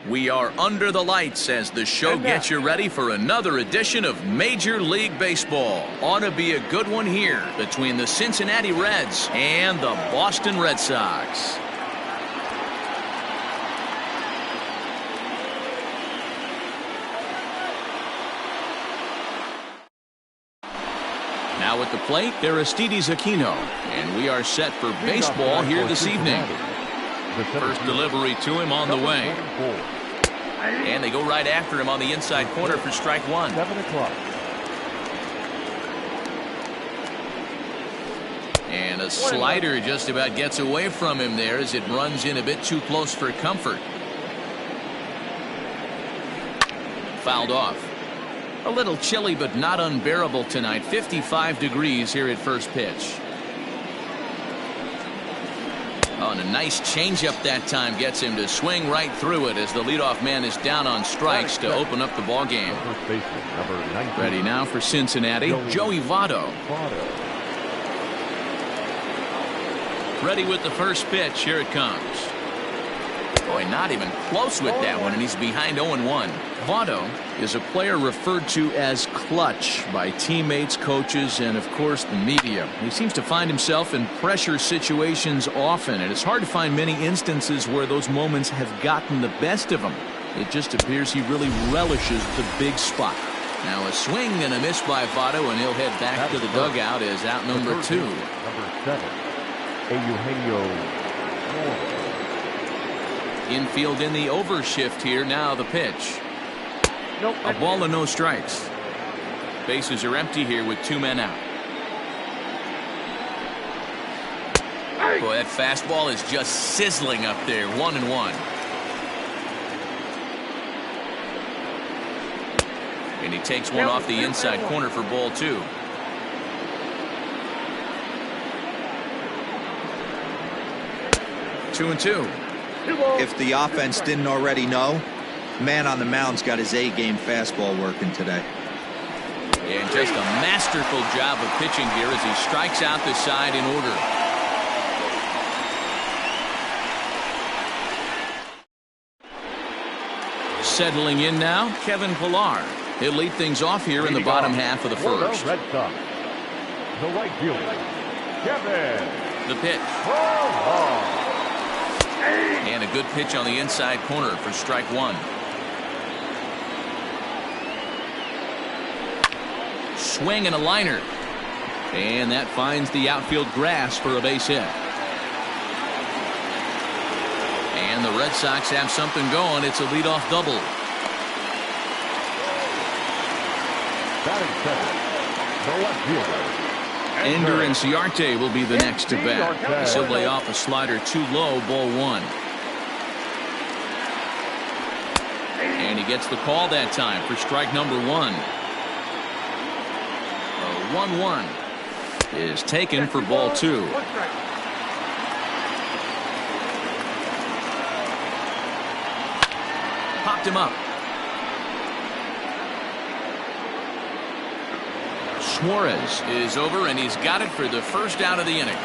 We are under the lights as the show gets you ready for another edition of Major League Baseball. Ought to be a good one here between the Cincinnati Reds and the Boston Red Sox. Now at the plate, Aristides Aquino, and we are set for baseball here this evening. First delivery to him on the way. And they go right after him on the inside corner for strike one. 7 o'clock. And a slider just about gets away from him there as it runs in a bit too close for comfort. Fouled off. A little chilly but not unbearable tonight. 55 degrees here at first pitch. Oh, and a nice changeup that time gets him to swing right through it as the leadoff man is down on strikes to open up the ball game. Ready now for Cincinnati, Joey Votto. Ready with the first pitch. Here it comes. Boy, not even close with that one, and he's behind 0-1. Votto is a player referred to as clutch by teammates, coaches, and of course the media. He seems to find himself in pressure situations often, and it's hard to find many instances where those moments have gotten the best of him. It just appears he really relishes the big spot. Now a swing and a miss by Votto, and he'll head back to the dugout as out number 2. Number 7, Eugenio. Infield in the overshift here. Now the pitch. A ball and no strikes. Bases are empty here with 2 men out. Boy, that fastball is just sizzling up there. 1-1. And he takes one off the inside corner for ball 2. Two and two. If the offense didn't already know, man on the mound's got his A-game fastball working today. And just a masterful job of pitching here as he strikes out the side in order. Settling in now, Kevin Pillar. He'll lead things off here in the bottom half of the first. Red Sox. The right fielder, Kevin. The pitch. And a good pitch on the inside corner for strike one. Swing and a liner. And that finds the outfield grass for a base hit. And the Red Sox have something going. It's a leadoff double. Batting second, the left fielder. Ender Inciarte will be the next to bat. He'll lay off a slider too low, ball 1. And he gets the call that time for strike number 1. A 1-1 is taken for ball 2. Popped him up. Suarez is over, and he's got it for the first out of the inning.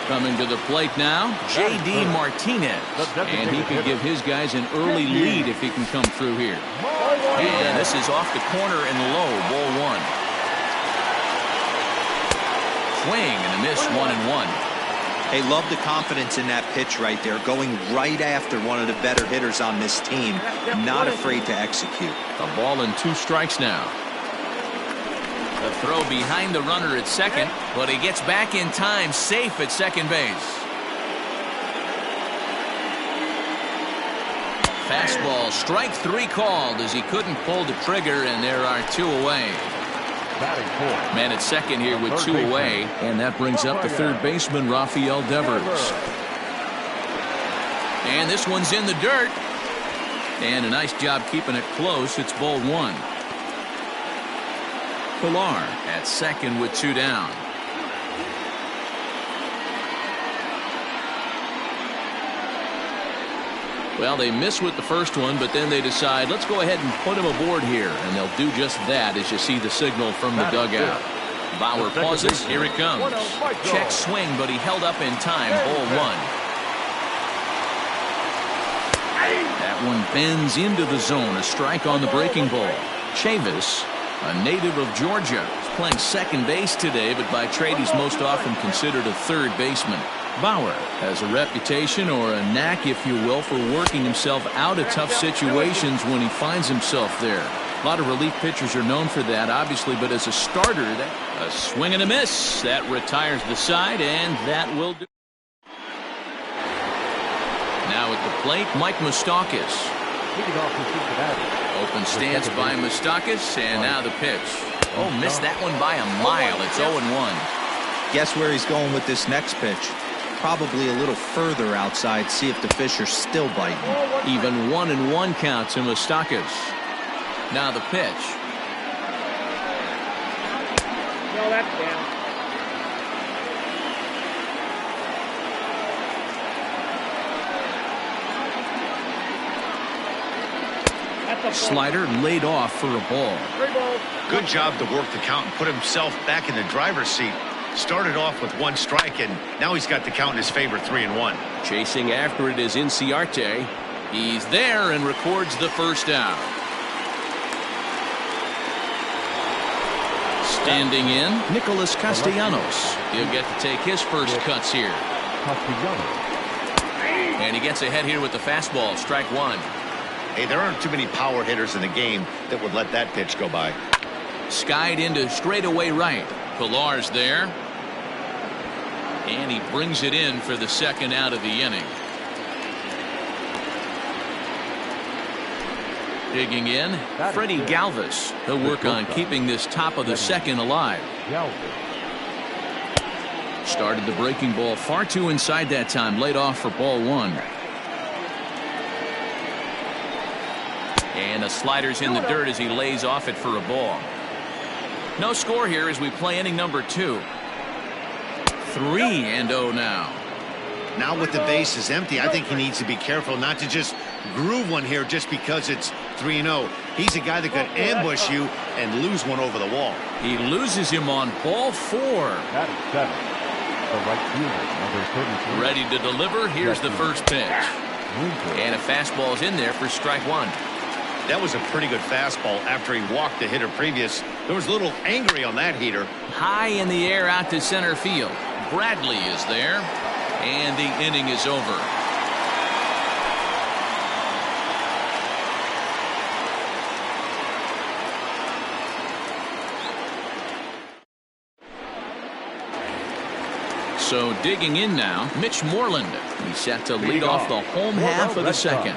Coming to the plate now, J.D. Martinez. And he could give his guys an early lead if he can come through here. And this is off the corner and low, ball 1. Swing and a miss, 1-1. Hey, love the confidence in that pitch right there, going right after one of the better hitters on this team, not afraid to execute. A ball and 2 strikes now. The throw behind the runner at second, but he gets back in time, safe at second base. Fastball, strike 3 called as he couldn't pull the trigger, and there are 2 away. Man at second here with 2 away, and that brings up the third baseman, Rafael Devers. And this one's in the dirt. And a nice job keeping it close. It's ball 1. Pillar at second with 2 down. Well, they miss with the first one, but then they decide, let's go ahead and put him aboard here. And they'll do just that as you see the signal from the dugout. Bauer pauses. Here it comes. Check swing, but he held up in time. Ball 1. That one bends into the zone. A strike on the breaking ball. Chavis, a native of Georgia, is playing second base today, but by trade he's most often considered a third baseman. Bauer has a reputation, or a knack if you will, for working himself out of tough situations when he finds himself there. A lot of relief pitchers are known for that, obviously, but as a starter, a swing and a miss. That retires the side, and that will do. Now at the plate, Mike Moustakas. Open stance by Moustakas, and now the pitch. Oh, missed that one by a mile. It's 0-1. Guess where he's going with this next pitch? Probably a little further outside. See if the fish are still biting. Even 1-1 count to Moustakas. Now the pitch. No, that's down. Slider laid off for a ball. Good job to work the count and put himself back in the driver's seat. Started off with one strike, and now he's got the count in his favor, 3-1. Chasing after it is Inciarte. He's there and records the first down. Standing in, Nicholas Castellanos. He'll get to take his first cuts here. And he gets ahead here with the fastball, strike one. Hey, there aren't too many power hitters in the game that would let that pitch go by. Skied into straightaway right. Pillar's there. And he brings it in for the second out of the inning. Digging in, Freddie Galvis. He'll work on keeping this top of the second alive. Started the breaking ball far too inside that time. Laid off for ball one. And the slider's in the dirt as he lays off it for a ball. No score here as we play inning number 2. 3-0 now. Now with the bases empty, I think he needs to be careful not to just groove one here just because it's 3-0. He's a guy that could ambush you and lose one over the wall. He loses him on ball 4. That is 7. The right fielder, number 33. Ready to deliver. Here's the first pitch. And a fastball's in there for strike one. That was a pretty good fastball after he walked the hitter previous. There was a little angry on that heater. High in the air out to center field. Bradley is there. And the inning is over. So digging in now, Mitch Moreland. He's set to lead off the home half of the second.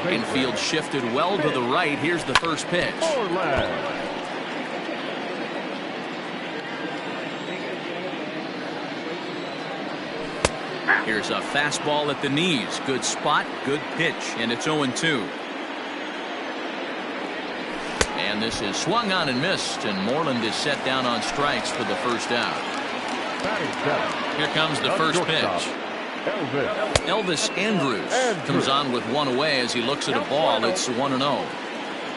Infield shifted well to the right. Here's the first pitch. Here's a fastball at the knees. Good spot, good pitch, and it's 0-2. And this is swung on and missed, and Moreland is set down on strikes for the first out. Here comes the first pitch. Elvis Andrews comes on with one away as he looks at a ball. It's 1-0.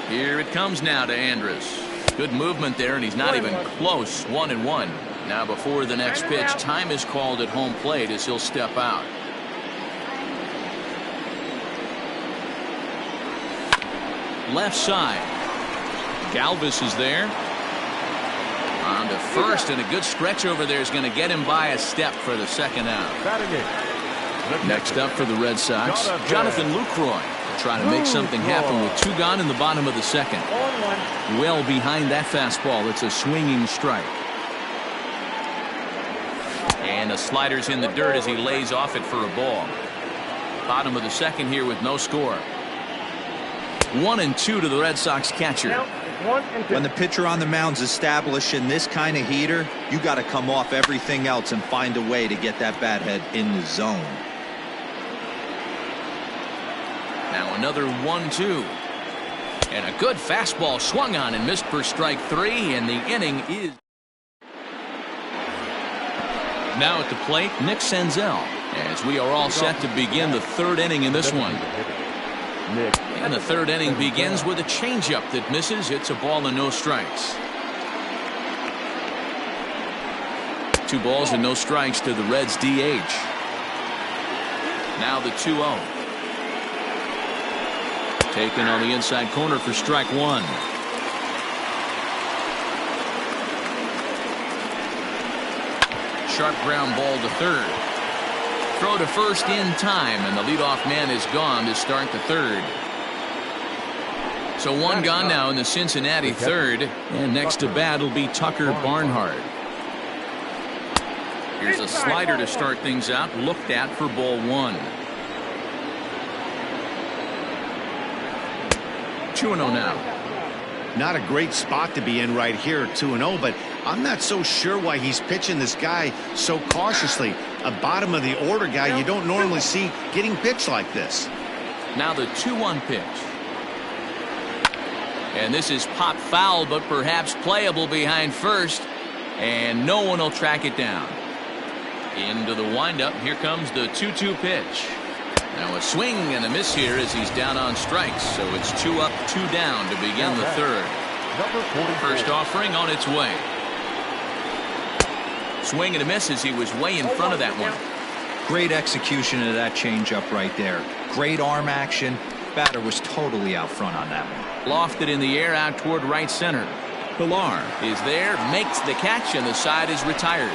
Here it comes now to Andrews. Good movement there, and he's not even close. 1-1. Now before the next pitch, time is called at home plate as he'll step out. Left side. Galvis is there. On to first, and a good stretch over there is going to get him by a step for the second out. Next up for the Red Sox, Jonathan Lucroy. Trying to make something happen with 2 gone in the bottom of the second. Well behind that fastball. It's a swinging strike. And the slider's in the dirt as he lays off it for a ball. Bottom of the second here with no score. 1-2 to the Red Sox catcher. When the pitcher on the mound's establishing this kind of heater, you got to come off everything else and find a way to get that bat head in the zone. Now another 1-2. And a good fastball swung on and missed for strike 3, and the inning is. Now at the plate, Nick Senzel, as we are all set to begin the third inning in this one. And the third inning begins with a changeup that misses. It's a ball and no strikes. 2 balls and no strikes to the Reds' DH. Now the 2-0. Taken on the inside corner for strike one. Sharp ground ball to third. Throw to first in time, and the leadoff man is gone to start the third. So one gone now in the Cincinnati third, and next to bat will be Tucker Barnhart. Here's a slider to start things out, looked at for ball one. 2-0 now. Not a great spot to be in right here, 2-0, but I'm not so sure why he's pitching this guy so cautiously. A bottom of the order guy you don't normally see getting pitched like this. Now the 2-1 pitch. And this is pop foul, but perhaps playable behind first. And no one will track it down. Into the windup. Here comes the 2-2 pitch. Now a swing and a miss here as he's down on strikes. So it's 2 up, 2 down to begin the third. First offering on its way. Swing and a miss as he was way in front of that one. Great execution of that changeup right there. Great arm action. Batter was totally out front on that one. Lofted in the air out toward right center. Pilar is there, makes the catch, and the side is retired.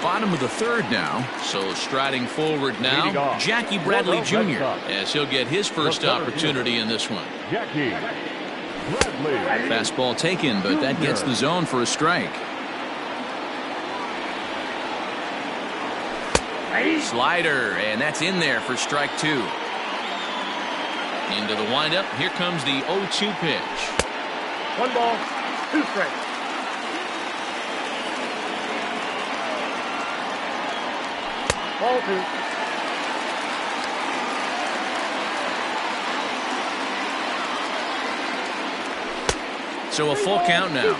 Bottom of the third now, so striding forward now, Jackie Bradley Jr. as he'll get his first opportunity in this one. Jackie Bradley. Fastball taken, but that gets the zone for a strike. Slider, and that's in there for strike two. Into the windup, here comes the 0-2 pitch. 1 ball, 2 strikes. Ball 2. So a full count now.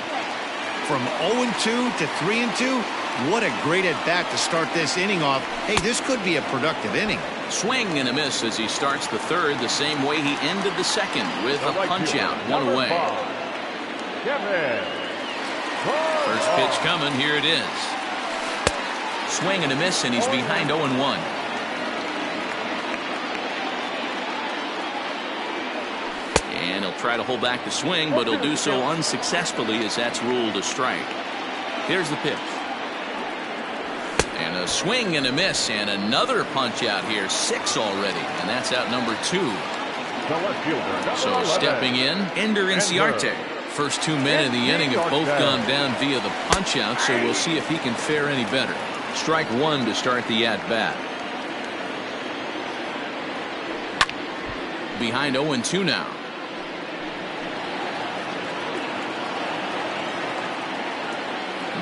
From 0-2 to 3-2, what a great at bat to start this inning off. Hey, this could be a productive inning. Swing and a miss as he starts the third the same way he ended the second with a punch out, one away. First pitch coming, here it is. Swing and a miss, and he's behind 0-1. And he'll try to hold back the swing, but he'll do so unsuccessfully as that's ruled a strike. Here's the pitch. And a swing and a miss, and another punch out here, 6 already, and that's out number 2. So stepping in, Ender Inciarte. First 2 men in the inning have both gone down via the punch out, so we'll see if he can fare any better. Strike 1 to start the at bat. Behind 0-2 now.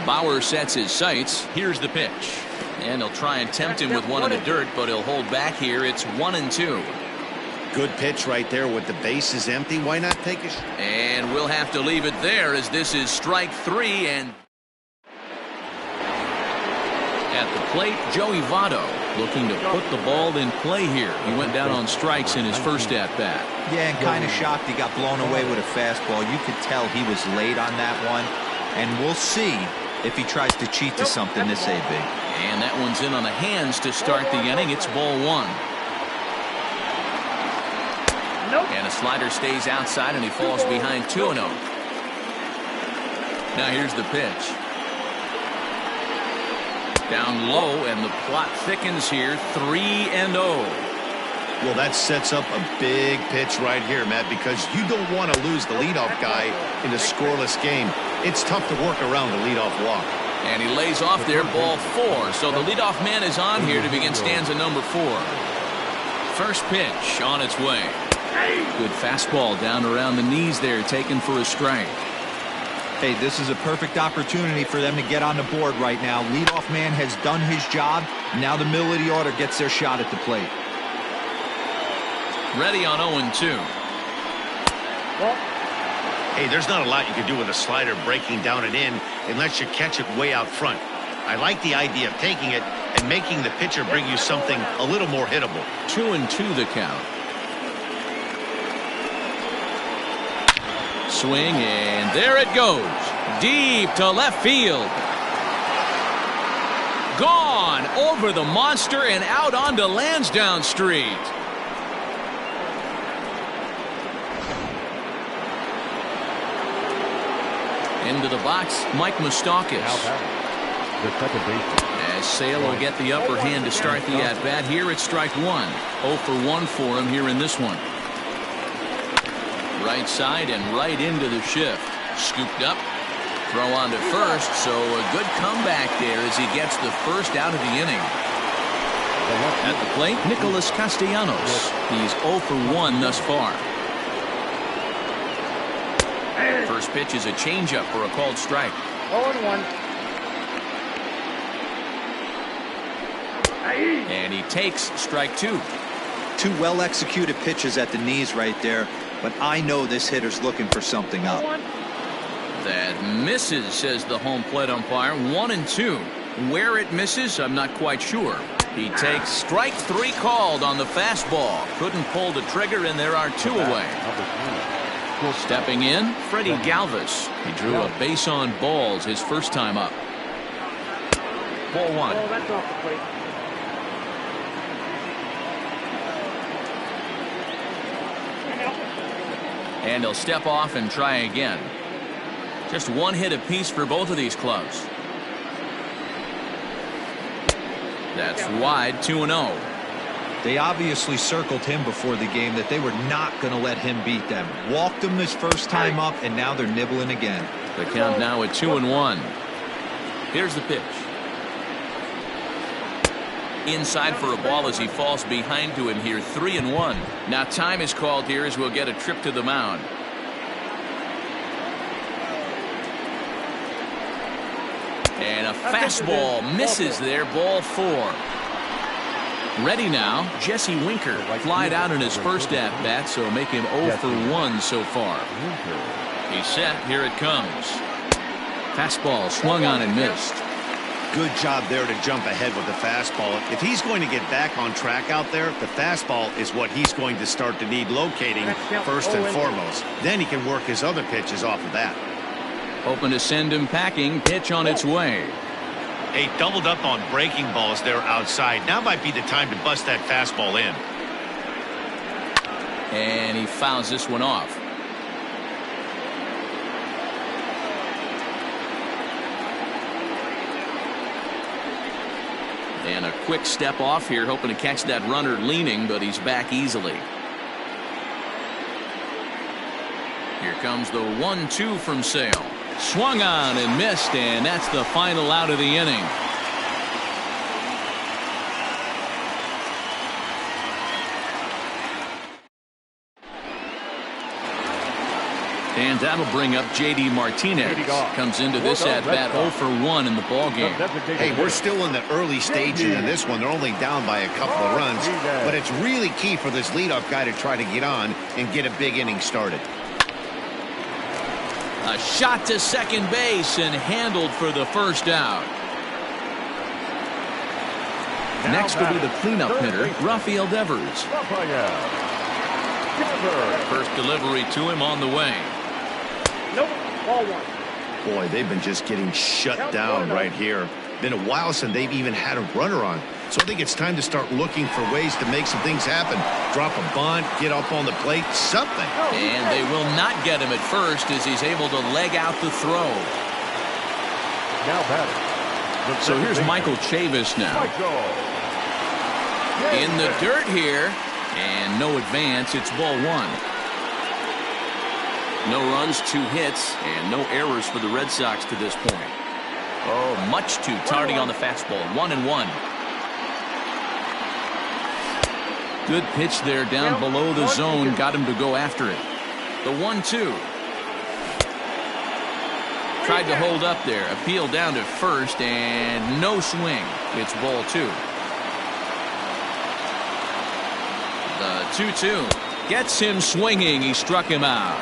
Bauer sets his sights. Here's the pitch. And he'll try and tempt him with one in the dirt, but he'll hold back here. It's 1-2. Good pitch right there with the bases empty. Why not take a shot? And we'll have to leave it there as this is strike 3. And at the plate, Joey Votto looking to put the ball in play here. He went down on strikes in his first at bat. Yeah, and kind of shocked he got blown away with a fastball. You could tell he was late on that one. And we'll see if he tries to cheat to something this AB. And that one's in on the hands to start the inning. It's ball 1. And a slider stays outside, and he falls behind 2-0. Now here's the pitch. Down low, and the plot thickens here. 3-0. Well, that sets up a big pitch right here, Matt, because you don't want to lose the leadoff guy in a scoreless game. It's tough to work around the leadoff walk. And he lays off there, ball 4. So the leadoff man is on here to begin stanza number 4. First pitch on its way. Good fastball down around the knees there, taken for a strike. Hey, this is a perfect opportunity for them to get on the board right now. Leadoff man has done his job. Now the middle of the order gets their shot at the plate. Ready on 0-2. Hey, there's not a lot you can do with a slider breaking down and in unless you catch it way out front. I like the idea of taking it and making the pitcher bring you something a little more hittable. 2-2 the count. Swing, and there it goes. Deep to left field. Gone over the monster and out onto Lansdowne Street. Into the box, Mike Moustakas. The second baseman. As Sale will get the upper hand to start the at-bat here at strike one. 0 for 1 for him here in this one. Right side and right into the shift. Scooped up. Throw on to first, so a good comeback there as he gets the first out of the inning. At the plate, Nicholas Castellanos. He's 0 for 1 thus far. First pitch is a changeup for a called strike. 0-1. And he takes strike two. Two well-executed pitches at the knees right there, but I know this hitter's looking for something up. That misses, says the home plate umpire. 1-2. Where it misses, I'm not quite sure. He takes strike three called on the fastball. Couldn't pull the trigger, and there are two away. Stepping in, Freddie Galvis. He drew a base on balls his first time up. Ball one. Oh, that's off the plate. And he'll step off and try again. Just one hit apiece for both of these clubs. That's wide, 2-0. They obviously circled him before the game that they were not going to let him beat them. Walked him his first time up, and now they're nibbling again. The count now at 2-1. Here's the pitch. Inside for a ball as he falls behind to him here. 3-1. Now time is called here as we'll get a trip to the mound. And a fastball misses there. Ball four. Ready now, Jesse Winker. Flied out in his first at-bat, so make him 0 for 1 so far. He's set. Here it comes. Fastball swung on and missed. Good job there to jump ahead with the fastball. If he's going to get back on track out there, the fastball is what he's going to start to need locating first and foremost. Then he can work his other pitches off of that. Hoping to send him packing. Pitch on its way. Hey, doubled up on breaking balls there outside. Now might be the time to bust that fastball in. And he fouls this one off. And a quick step off here, hoping to catch that runner leaning, but he's back easily. Here comes the 1-2 from Sale. Swung on and missed, and that's the final out of the inning. And that'll bring up J.D. Martinez. Comes into this at-bat 0 for 1 in the ballgame. Hey, we're still in the early stages of this one. They're only down by a couple of runs, but it's really key for this leadoff guy to try to get on and get a big inning started. A shot to second base and handled for the first out. Next will be the cleanup hitter, Rafael Devers. First delivery to him on the way. Nope. Ball one. Boy, they've been just getting shut down right here. Been a while since they've even had a runner on. So I think it's time to start looking for ways to make some things happen. Drop a bunt, get up on the plate, something. And they will not get him at first as he's able to leg out the throw. Now batting. So here's Michael Chavis now. In the dirt here. And no advance. It's ball one. No runs, 2 hits, and no errors for the Red Sox to this point. Oh, much too tardy on the fastball. 1-1. Good pitch there down below the zone. Got him to go after it. The 1-2. Tried to hold up there. Appeal down to first, and no swing. It's ball 2. The 2-2 gets him swinging. He struck him out.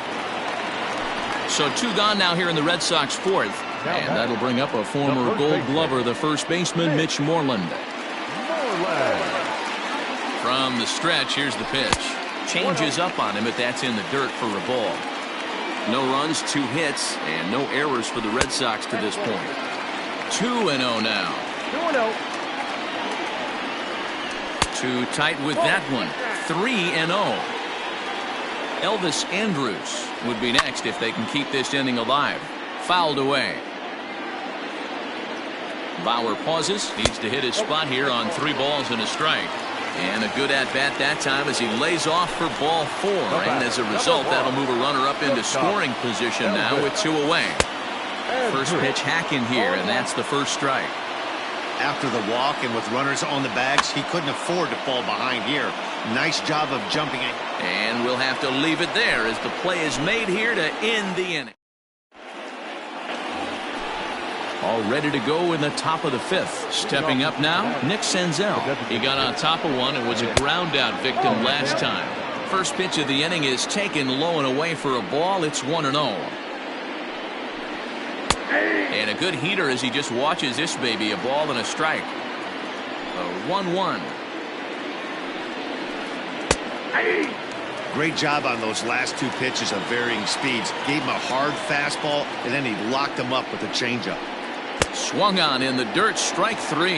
So 2 gone now here in the Red Sox 4th. And that'll bring up a former Gold Glover, the first baseman, Mitch Moreland. From the stretch, here's the pitch. Changes up on him, but that's in the dirt for a ball. No runs, 2 hits, and no errors for the Red Sox to this point. 2-0 now. 2-0. Too tight with that one. 3-0. Elvis Andrus would be next if they can keep this inning alive. Fouled away. Bauer pauses. Needs to hit his spot here on 3 balls and a strike. And a good at-bat that time as he lays off for ball 4. And as a result, that'll move a runner up into scoring position now with 2 away. First pitch hacking here, and that's the first strike. After the walk and with runners on the bags, he couldn't afford to fall behind here. Nice job of jumping it. And we'll have to leave it there as the play is made here to end the inning. All ready to go in the top of the 5th. Stepping up now, Nick Senzel. He got on top of one and was a ground out victim last time. First pitch of the inning is taken low and away for a ball. It's 1-0. And a good heater as he just watches this baby. A ball and a strike. A 1-1. Great job on those last 2 pitches of varying speeds. Gave him a hard fastball, and then he locked him up with a changeup. Swung on in the dirt, strike 3.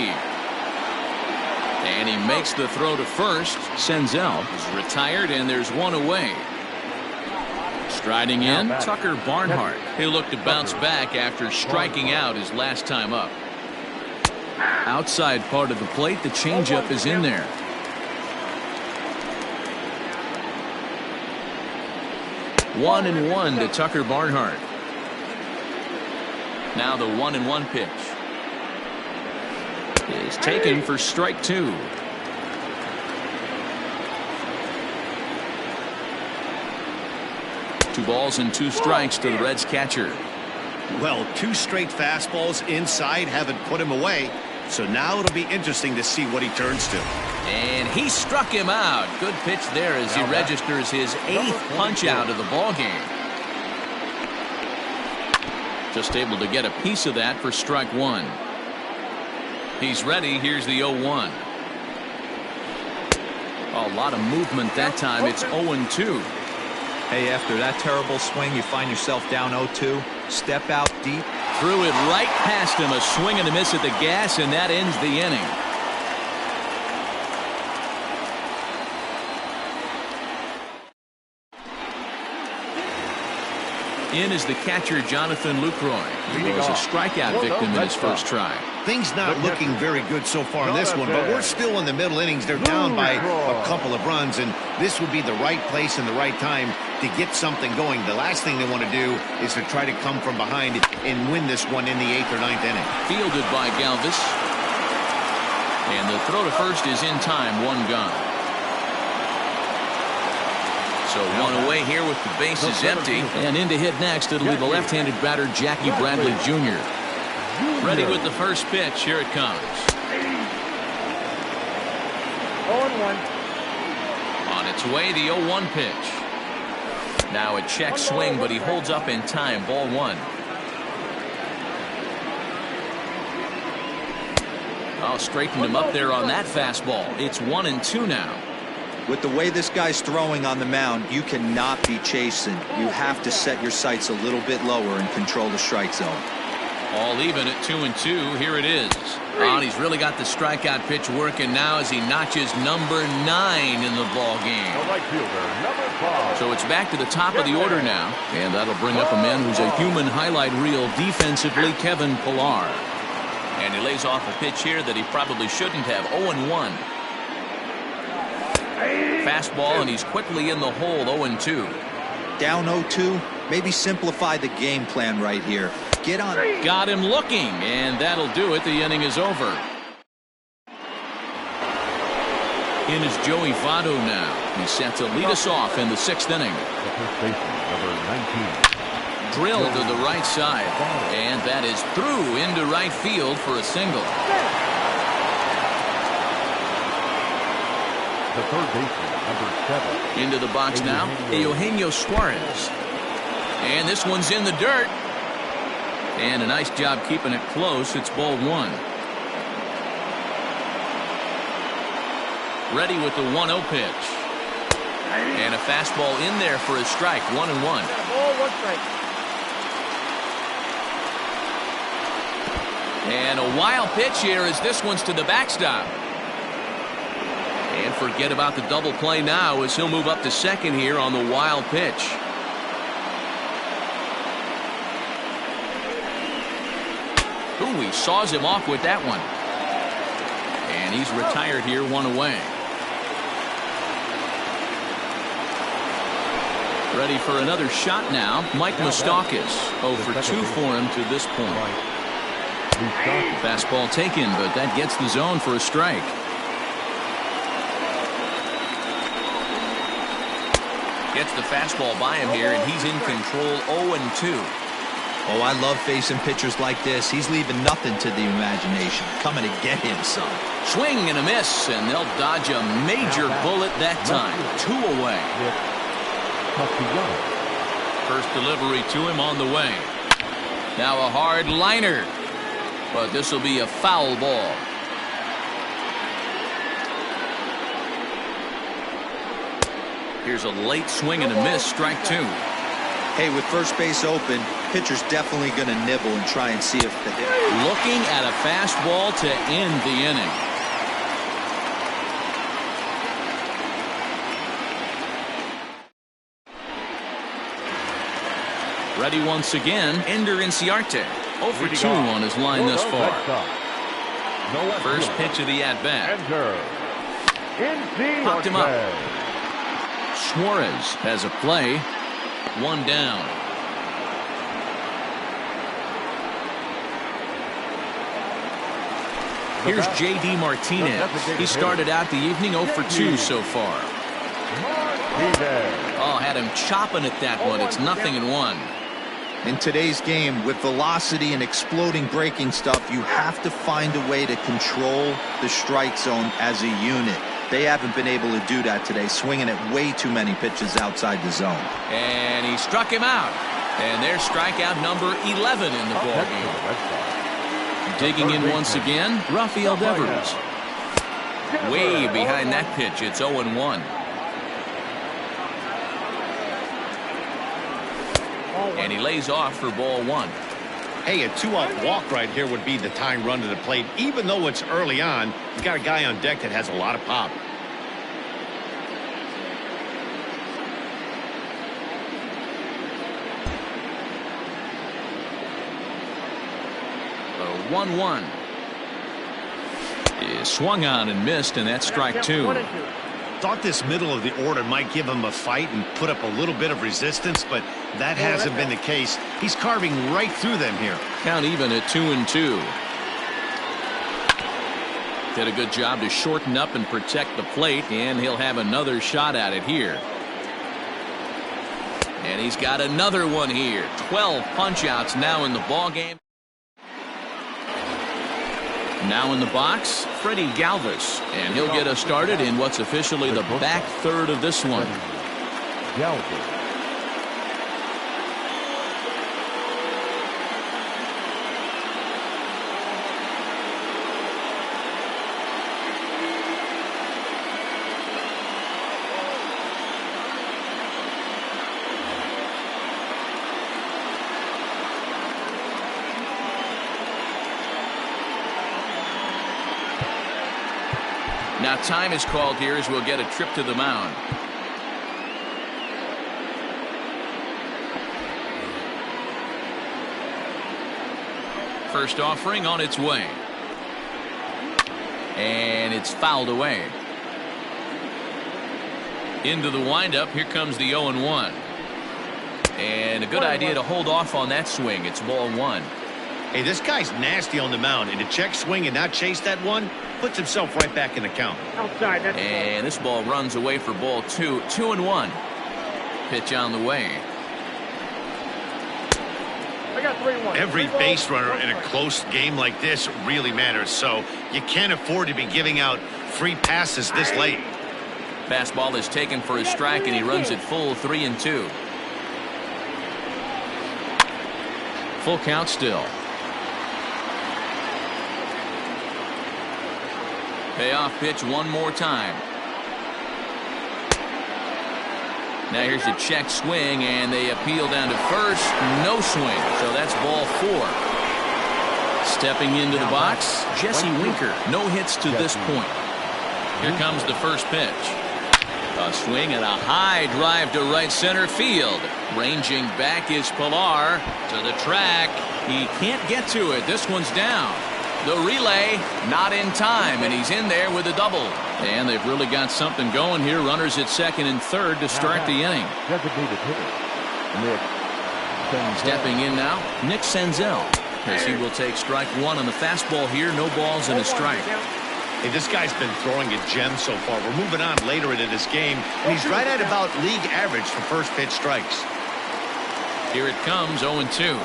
And he makes the throw to first. Senzel is retired, and there's 1 away. Striding in, Tucker Barnhart. He looked to bounce back after striking out his last time up. Outside part of the plate, the changeup is in there. One and one to Tucker Barnhart. Now the 1-1 pitch is taken for strike 2. Two balls and 2 strikes to the Reds catcher. Well, 2 straight fastballs inside haven't put him away. So now it'll be interesting to see what he turns to. And he struck him out. Good pitch there as he registers his 8th punch out of the ball game. Just able to get a piece of that for strike 1. He's ready. Here's the 0-1. A lot of movement that time. It's 0-2. Hey, after that terrible swing, you find yourself down 0-2. Step out deep. Threw it right past him. A swing and a miss at the gas, and that ends the inning. In is the catcher, Jonathan Lucroy. He was a strikeout victim in his first try. Things not looking very good so far in this one, but we're still in the middle innings. They're down by a couple of runs, and this would be the right place and the right time to get something going. The last thing they want to do is to try to come from behind and win this one in the 8th or 9th inning. Fielded by Galvis. And the throw to first is in time. 1 gone. So 1 away here with the bases empty. And in to hit next, it'll be the left-handed batter, Jackie Bradley Jr. Ready with the first pitch. Here it comes. 0-1. On its way, the 0-1 pitch. Now a check swing, but he holds up in time. Ball 1. Oh, straightened him up there on that fastball. It's 1-2 now. With the way this guy's throwing on the mound, you cannot be chasing. You have to set your sights a little bit lower and control the strike zone. All even at 2-2. Here it is. Oh, and he's really got the strikeout pitch working now as he notches number 9 in the ball game. The right fielder, number 5. So it's back to the top of the order now. And that'll bring up a man who's a human highlight reel defensively, Kevin Pillar. And he lays off a pitch here that he probably shouldn't have. 0-1. Fastball, and he's quickly in the hole. 0-2. Down 0-2. Maybe simplify the game plan right here. Get on. Got him looking, and that'll do it. The inning is over. In is Joey Votto now. He's set to lead us off in the 6th inning. The first baseman, number 19. Drilled to the right side, and that is through into right field for a single. The third baseman, number 7. Into the box now, Eugenio Suarez. And this one's in the dirt. And a nice job keeping it close. It's ball 1. Ready with the 1-0 pitch. And a fastball in there for a strike. 1-1. 1 strike. And a wild pitch here as this one's to the backstop. And forget about the double play now as he'll move up to second here on the wild pitch. Ooh, he saws him off with that one. And he's retired here, 1 away. Ready for another shot now. Mike Moustakas 0 for 2 for him to this point. Fastball taken, but that gets the zone for a strike. Gets the fastball by him here, and he's in control 0-2. Oh, I love facing pitchers like this. He's leaving nothing to the imagination. Coming to get him some. Swing and a miss, and they'll dodge a major bullet that time. 2 away. First delivery to him on the way. Now a hard liner, but this will be a foul ball. Here's a late swing and a miss, strike 2. Hey, with first base open, pitcher's definitely going to nibble and try and see if the hit. Looking at a fastball to end the inning. Ready once again, Ender Inciarte. 0 for 2 on his line thus far. First pitch of the at-bat. Popped him up. Suarez has a play. 1 down. Here's J.D. Martinez. He started out the evening 0 for 2 so far. Oh, had him chopping at that one. It's 0-1. In today's game, with velocity and exploding breaking stuff, you have to find a way to control the strike zone as a unit. They haven't been able to do that today, swinging at way too many pitches outside the zone. And he struck him out. And there's strikeout number 11 in the ballgame. Digging in once again, Rafael Devers. Way behind that pitch. It's 0-1. And he lays off for ball 1. Hey, a 2-out walk right here would be the tying run to the plate. Even though it's early on, you got a guy on deck that has a lot of pop. The 1-1 is swung on and missed, and that's strike 2. Thought this middle of the order might give him a fight and put up a little bit of resistance, but that hasn't been the case. He's carving right through them here. Count even at 2-2. Did a good job to shorten up and protect the plate, and he'll have another shot at it here. And he's got another one here. 12 punch-outs now in the ballgame. Now in the box, Freddie Galvis, and he'll get us started in what's officially the back third of this one. Now time is called here as we'll get a trip to the mound. First offering on its way. And it's fouled away. Into the windup. Here comes the 0-1. And a good idea to hold off on that swing. It's ball 1. Hey, this guy's nasty on the mound, and to check swing and not chase that one puts himself right back in the count. Outside. And this ball runs away for ball 2. 2-1. Pitch on the way. I got 3-1. Every base runner in a close game like this really matters, so you can't afford to be giving out free passes this late. Fastball is taken for a strike, and he runs it full 3-2. Full count still. Payoff pitch one more time. Now here's a check swing, and they appeal down to first. No swing, so that's ball 4. Stepping into the box, Jesse Winker. No hits to this point. Here comes the first pitch. A swing and a high drive to right center field. Ranging back is Pilar to the track. He can't get to it. This one's down. The relay not in time, and he's in there with a double. And they've really got something going here. Runners at second and third to start the inning. Designated hitter, Nick Senzel. Stepping in now, Nick Senzel, as he will take strike 1 on the fastball here. No balls and a strike. Hey, this guy's been throwing a gem so far. We're moving on later into this game, and he's right at about league average for first pitch strikes. Here it comes, 0-2.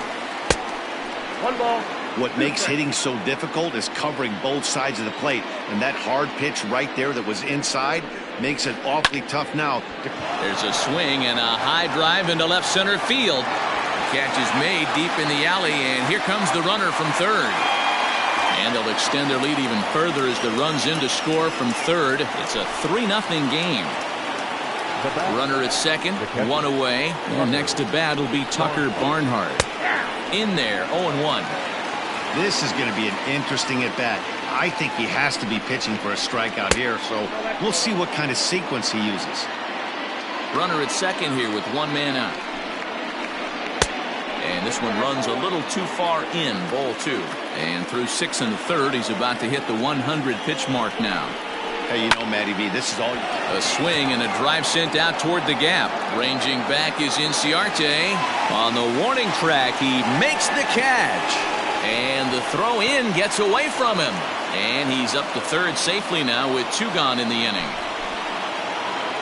1 ball. What makes hitting so difficult is covering both sides of the plate, and that hard pitch right there that was inside makes it awfully tough now. There's a swing and a high drive into left center field. Catch is made deep in the alley, and here comes the runner from third. And they'll extend their lead even further as the run's in to score from third. It's a 3-0 game. Runner at second, 1 away. And next to bat will be Tucker Barnhart. In there, 0-1. This is going to be an interesting at-bat. I think he has to be pitching for a strikeout here, so we'll see what kind of sequence he uses. Runner at second here with 1 man out. And this one runs a little too far in, ball 2. And through 6 1/3, he's about to hit the 100 pitch mark now. Hey, you know, Matty B, this is all. A swing and a drive sent out toward the gap. Ranging back is Inciarte. On the warning track, he makes the catch. And the throw in gets away from him. And he's up to third safely now with 2 gone in the inning.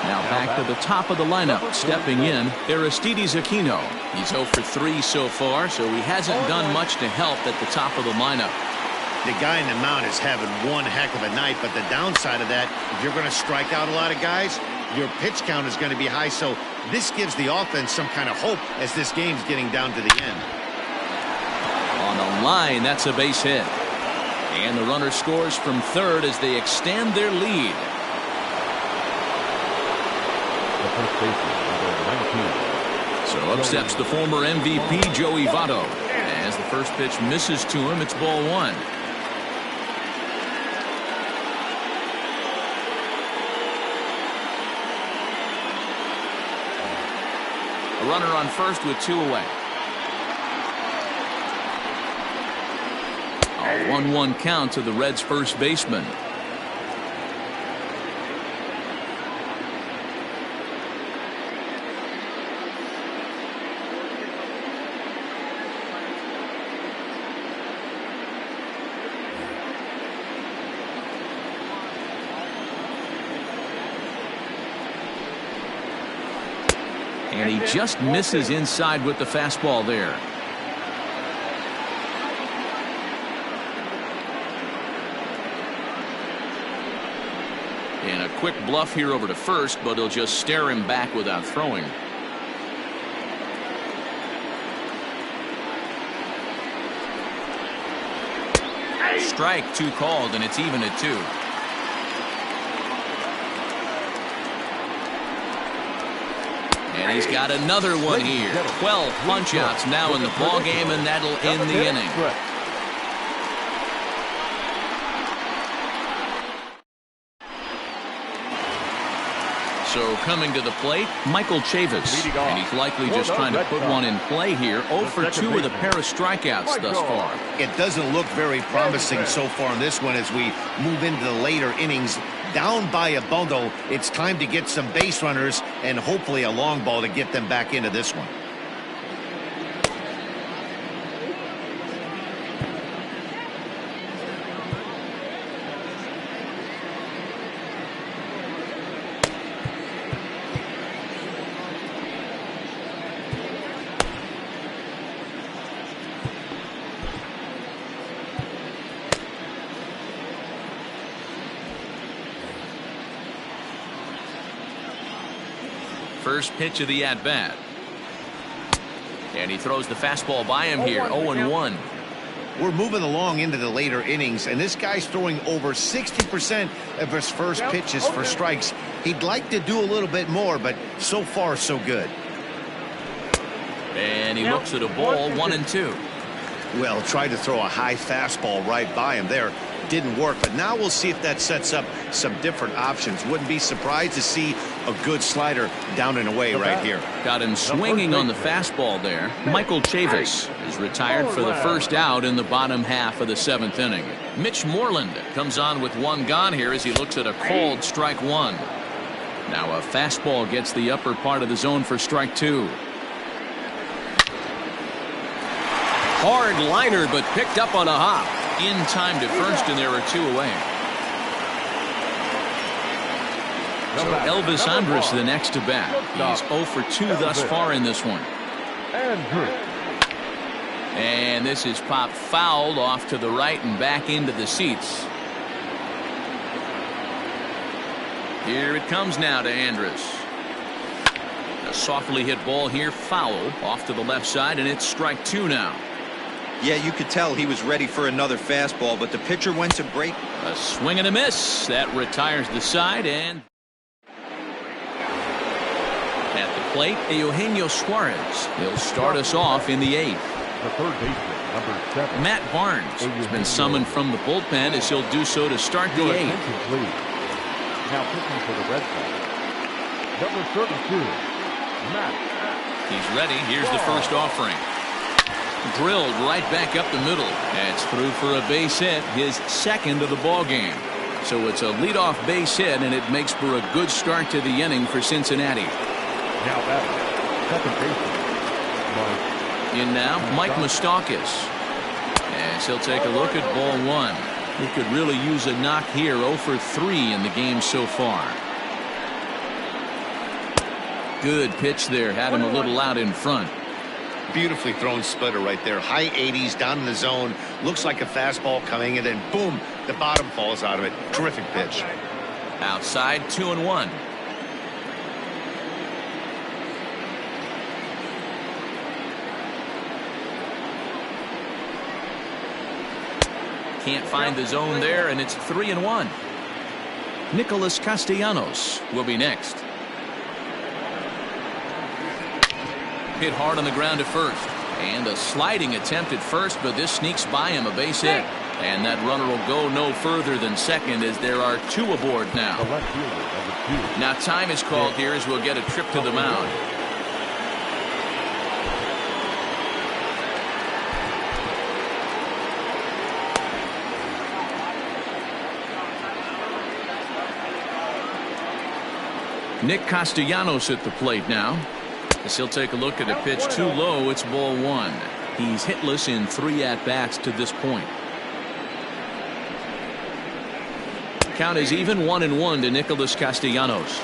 Now back to the top of the lineup. Stepping in, Aristides Aquino. He's 0 for 3 so far, so he hasn't done much to help at the top of the lineup. The guy in the mound is having one heck of a night, but the downside of that, if you're going to strike out a lot of guys, your pitch count is going to be high, so this gives the offense some kind of hope as this game's getting down to the end. On the line, that's a base hit. And the runner scores from third as they extend their lead. The first baseman, number 19. So up steps the former MVP, Joey Votto. As the first pitch misses to him, it's ball 1. A runner on first with 2 away. A 1-1 count to the Reds' first baseman. And he just misses inside with the fastball there. And a quick bluff here over to first, but he'll just stare him back without throwing. Strike 2 called, and it's even at 2. And he's got another one here. 12 punch-outs now in the ball game, and that'll end the inning. So coming to the plate, Michael Chavis. And he's likely just trying to put one in play here. 0 for 2 with a pair of strikeouts thus far. It doesn't look very promising so far in this one as we move into the later innings. Down by a bundle, it's time to get some base runners and hopefully a long ball to get them back into this one. First pitch of the at-bat. And he throws the fastball by him here. 0-1. We're moving along into the later innings, and this guy's throwing over 60% of his first pitches for strikes. He'd like to do a little bit more, but so far so good. And he looks at a ball, 1-2. Well, tried to throw a high fastball right by him there. Didn't work, but now we'll see if that sets up some different options. Wouldn't be surprised to see a good slider down and away right here. Got him swinging on the fastball there. Michael Chavis is retired for the first out in the bottom half of the 7th inning. Mitch Moreland comes on with 1 gone here as he looks at a called strike 1. Now a fastball gets the upper part of the zone for strike 2. Hard liner, but picked up on a hop. In time to first, and there are 2 away. So Elvis Andrus the next to bat. He's 0 for 2 thus far in this one. And this is popped fouled off to the right and back into the seats. Here it comes now to Andrus. A softly hit ball here, foul off to the left side, and it's strike 2 now. Yeah, you could tell he was ready for another fastball, but the pitcher went to break. A swing and a miss. That retires the side, and at the plate, Eugenio Suarez. He'll start us off in the 8th. The third baseman, number 7. Matt Barnes has been summoned from the bullpen as he'll do so to start the 8th. Now pitching for the Red Sox, number 32, Matt. He's ready. Here's the first offering. Drilled right back up the middle. That's through for a base hit, his 2nd of the ball game. So it's a leadoff base hit, and it makes for a good start to the inning for Cincinnati. Now batting, second baseman, In now, Mike Moustakas. As he'll take a look at ball 1. He could really use a knock here. 0 for 3 in the game so far. Good pitch there. Had him a little out in front. Beautifully thrown splitter right there. High 80s down in the zone. Looks like a fastball coming, and then boom, the bottom falls out of it. Terrific pitch. Outside, 2-1. Can't find the zone there, and it's 3-1. Nicholas Castellanos will be next. Hit hard on the ground at first. And a sliding attempt at first, but this sneaks by him, a base hit. And that runner will go no further than second as there are 2 aboard now. the left fielder, number 2. Now time is called here as we'll get a trip to the mound. Nick Castellanos at the plate now. As he'll take a look at a pitch too low, it's ball 1. He's hitless in 3 at-bats to this point. Count is even 1-1 to Nicholas Castellanos.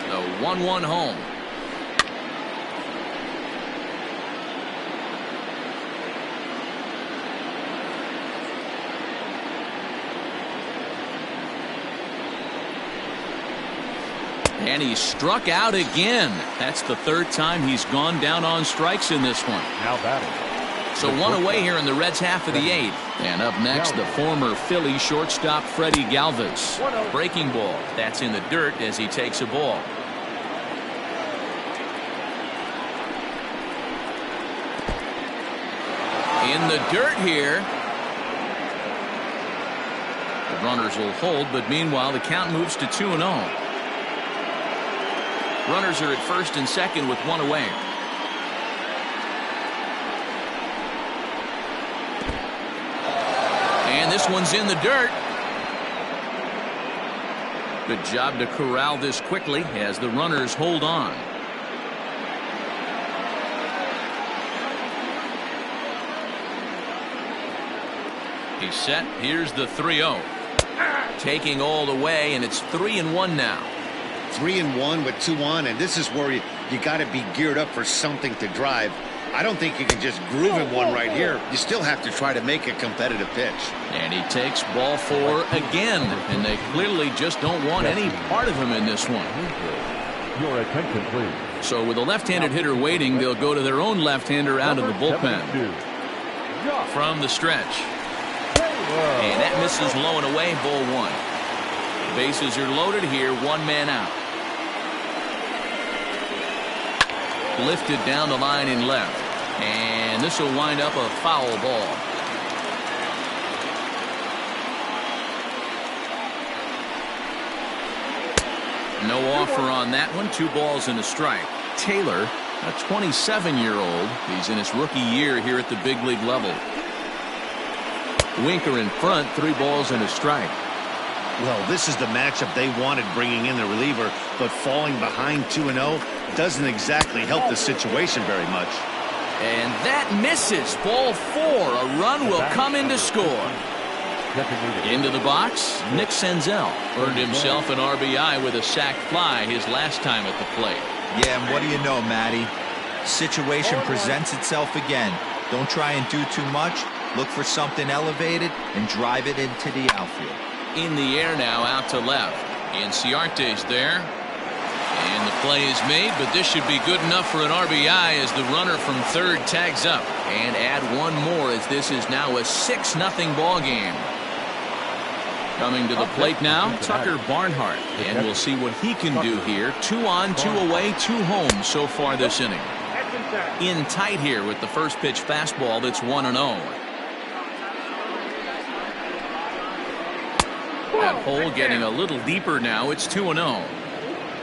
The 1-1 home. And he struck out again. That's the 3rd time he's gone down on strikes in this one. Now batting. So 1 away here in the Reds' half of the 8th. And up next, the former Philly shortstop Freddie Galvis. Breaking ball. That's in the dirt as he takes a ball. In the dirt here. The runners will hold, but meanwhile the count moves to 2-0. Runners are at first and second with 1 away. And this one's in the dirt. Good job to corral this quickly as the runners hold on. He's set. Here's the 3-0. Taking all the way, and it's 3-1 now. 3-1 with 2 on, and this is where you got to be geared up for something to drive. I don't think you can just groove in one right here. You still have to try to make a competitive pitch. And he takes ball 4 again, and they clearly just don't want any part of him in this one. Your attention, please. So with a left-handed hitter waiting, they'll go to their own left-hander out of the bullpen. From the stretch. And that misses low and away, ball one. Bases are loaded here, one man out. Lifted down the line in left. And this will wind up a foul ball. No offer on that one. 2 balls and a strike. Taylor, a 27-year-old. He's in his rookie year here at the big league level. Winker in front, 3 balls and a strike. Well, this is the matchup they wanted, bringing in the reliever, but falling behind 2-0 doesn't exactly help the situation very much. And that misses. Ball 4. A run will come in to score. Into the box, Nick Senzel earned himself an RBI with a sac fly his last time at the plate. Yeah, and what do you know, Matty? Situation presents itself again. Don't try and do too much. Look for something elevated and drive it into the outfield. In the air now, out to left. Inciarte's there. And the play is made, but this should be good enough for an RBI as the runner from third tags up. And add one more as this is now a 6-0 ball game. Coming to the plate now, Tucker Barnhart. And we'll see what he can do here. 2 on, 2 away, 2 home so far this inning. In tight here with the first pitch fastball that's 1-0. That hole getting a little deeper now. It's 2-0.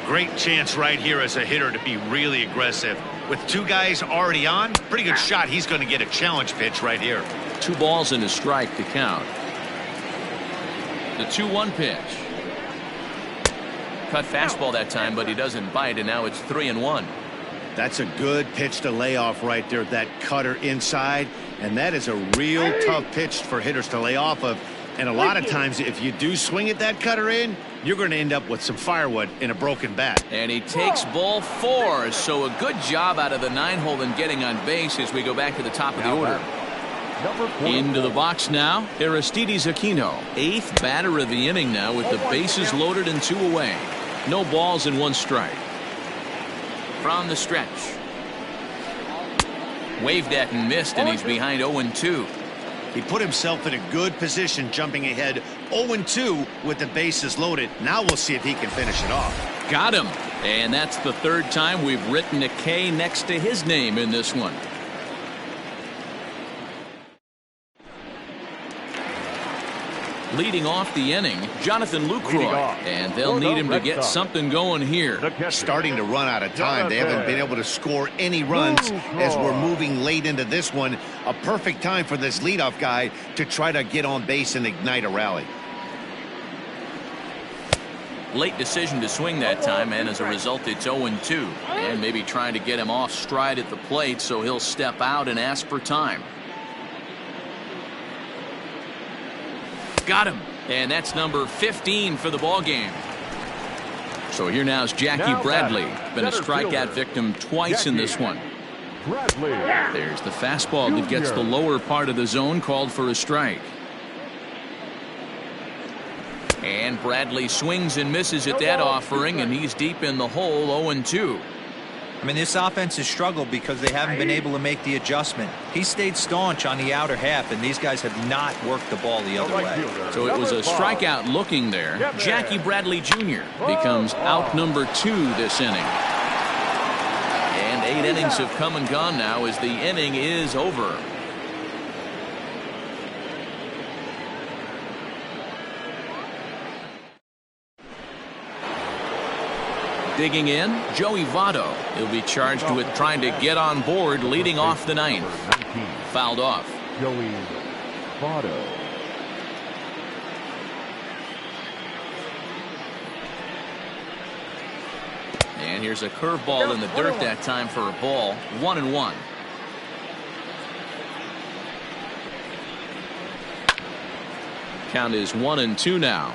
Great chance right here as a hitter to be really aggressive. With 2 guys already on, pretty good shot. He's going to get a challenge pitch right here. 2 balls and a strike to count. The 2-1 pitch. Cut fastball that time, but he doesn't bite, and now it's 3-1. That's a good pitch to lay off right there. That cutter inside, and that is a real tough pitch for hitters to lay off of. And a lot of times, if you do swing at that cutter in, you're going to end up with some firewood in a broken bat. And he takes ball 4. So a good job out of the 9-hole in getting on base as we go back to the top of the order. Into the box now, Aristides Aquino. 8th batter of the inning now with the bases loaded and 2 away. No balls and 1 strike. From the stretch. Waved at and missed, and he's behind 0-2. He put himself in a good position, jumping ahead 0-2 with the bases loaded. Now we'll see if he can finish it off. Got him. And that's the 3rd time we've written a K next to his name in this one. Leading off the inning, Jonathan Lucroy. And they'll need him to get something going here. Starting to run out of time. They haven't been able to score any runs as we're moving late into this one. A perfect time for this leadoff guy to try to get on base and ignite a rally. Late decision to swing that time, and as a result, it's 0-2. And maybe trying to get him off stride at the plate so he'll step out and ask for time. Got him. And that's number 15 for the ball game. So here now is Jackie Bradley. Been a strikeout victim twice in this one. There's the fastball that gets the lower part of the zone, called for a strike. And Bradley swings and misses at that offering, and he's deep in the hole, 0-2. I mean, this offense has struggled because they haven't been able to make the adjustment. He stayed staunch on the outer half, and these guys have not worked the ball the other way. So it was a strikeout looking there. Jackie Bradley Jr. becomes out number 2 this inning. And 8 innings have come and gone now as the inning is over. Digging in, Joey Votto. He'll be charged with trying to get on board leading off the 9th. Fouled off. Joey Votto. And here's a curveball in the dirt that time for a ball. 1-1. Count is 1-2 now.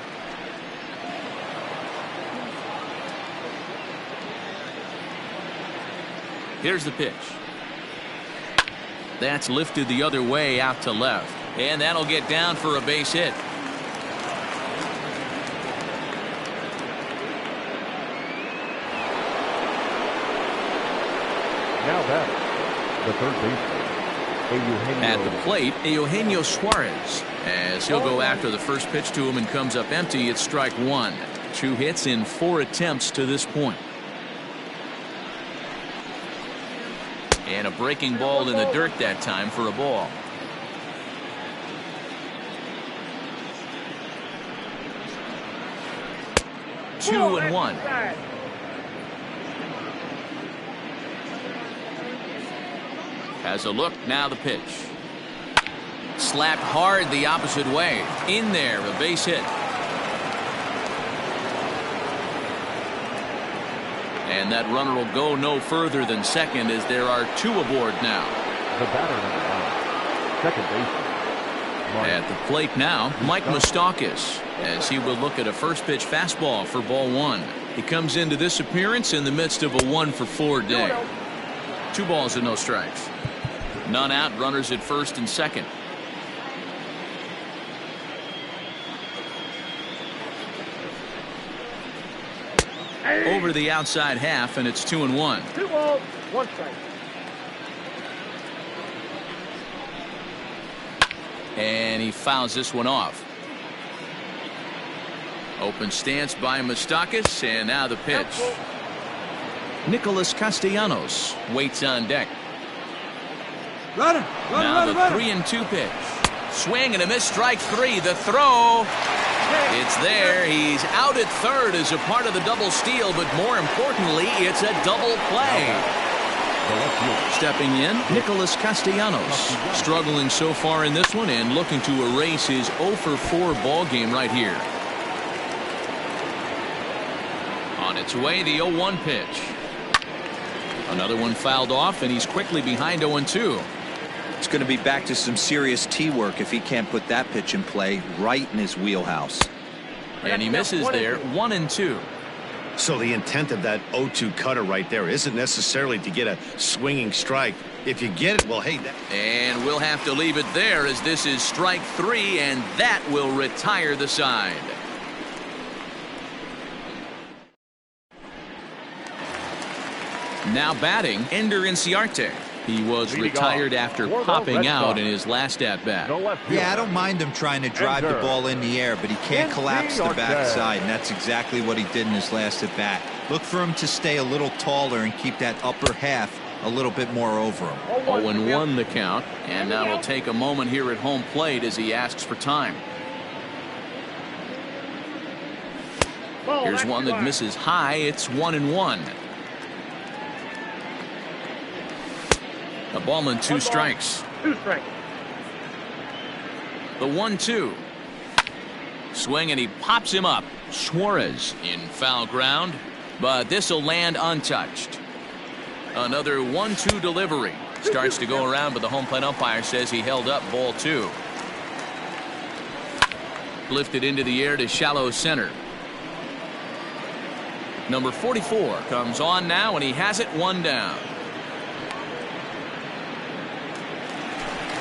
Here's the pitch. That's lifted the other way out to left. And that'll get down for a base hit. Now batter, the third baseman, At the plate, Eugenio Suarez. As he'll go after the first pitch to him and comes up empty, it's strike one. 2 hits in 4 attempts to this point. And a breaking ball in the dirt that time for a ball. Two and one. Has a look, now the pitch. Slapped hard the opposite way. In there, a base hit. And that runner will go no further than second as there are 2 aboard now. The batter, number 1, second baseman. At the plate now, Mike Moustakas, as he will look at a first pitch fastball for ball 1. He comes into this appearance in the midst of a 1-for-4 day. 2 balls and no strikes. None out, runners at first and second. Over the outside half, and it's 2 and 1. 2 balls, 1 strike. And he fouls this one off. Open stance by Moustakas, and now the pitch. Nicholas Castellanos waits on deck. Now the 3-2 pitch. Swing and a miss, strike 3. The throw. It's there. He's out at third as a part of the double steal, but more importantly, it's a double play. Stepping in, Nicholas Castellanos, struggling so far in this one and looking to erase his 0-for-4 ball game right here. On its way, the 0-1 pitch. Another one fouled off, and he's quickly behind 0-2. It's going to be back to some serious tee work if he can't put that pitch in play right in his wheelhouse. And he misses there, 1-2. So the intent of that 0-2 cutter right there isn't necessarily to get a swinging strike. If you get it, well, hey. And we'll have to leave it there as this is strike 3, and that will retire the side. Now batting, Ender Inciarte. He was retired after popping out in his last at-bat. Yeah, I don't mind him trying to drive the ball in the air, but he can't collapse the backside, and that's exactly what he did in his last at-bat. Look for him to stay a little taller and keep that upper half a little bit more over him. 0-1 the count, and now we'll take a moment here at home plate as he asks for time. Here's one that misses high. It's 1-1. A ball and 2 strikes. 2 strikes. The 1-2. Swing and he pops him up. Suarez in foul ground, but this will land untouched. Another 1-2 delivery. Starts to go around, but the home plate umpire says he held up ball 2. Lifted into the air to shallow center. Number 44 comes on now, and he has it 1 down.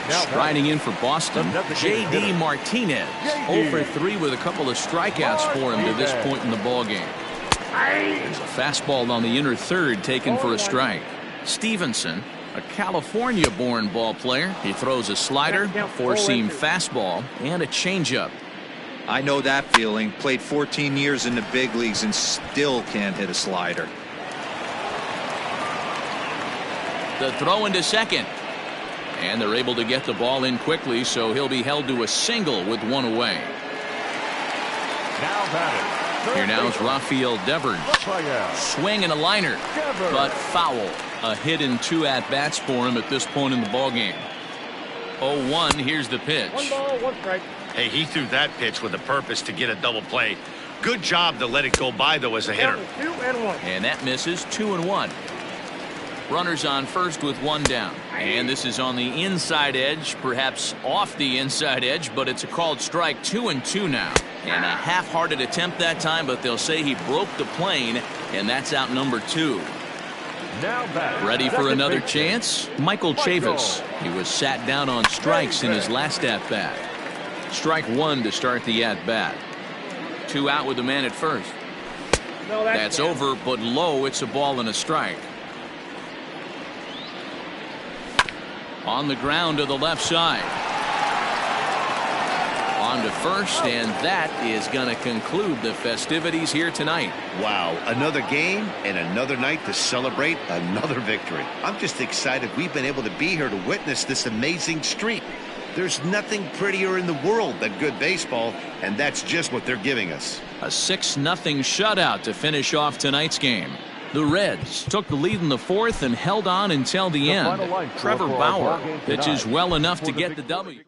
Striding in for Boston, J.D. Martinez. 0-for-3 with a couple of strikeouts for him to this point in the ballgame. There's a fastball on the inner third taken for a strike. Stevenson, a California-born ball player. He throws a slider, a 4-seam fastball, and a changeup. I know that feeling. Played 14 years in the big leagues and still can't hit a slider. The throw into second. And they're able to get the ball in quickly, so he'll be held to a single with 1 away. Now batting. Here now is Rafael Devers. Swing and a liner, but foul. A hit in 2 at-bats for him at this point in the ballgame. 0-1, here's the pitch. 1 ball, 1 strike. Hey, he threw that pitch with a purpose to get a double play. Good job to let it go by, though, as a hitter. 2-1. And that misses. 2-1. Runners on first with 1 down. And this is on the inside edge, perhaps off the inside edge, but it's a called strike. 2-2 now. And a half-hearted attempt that time, but they'll say he broke the plane, and that's out number 2. Now back. Ready for another chance? Michael Chavis. He was sat down on strikes in his last at-bat. Strike 1 to start the at-bat. 2 out with the man at first. That's over, but low. It's a ball and a strike. On the ground to the left side. On to first, and that is going to conclude the festivities here tonight. Wow, another game and another night to celebrate another victory. I'm just excited we've been able to be here to witness this amazing streak. There's nothing prettier in the world than good baseball, and that's just what they're giving us. A 6-0 shutout to finish off tonight's game. The Reds took the lead in the fourth and held on until the end. Trevor Bauer pitches well enough to get the W.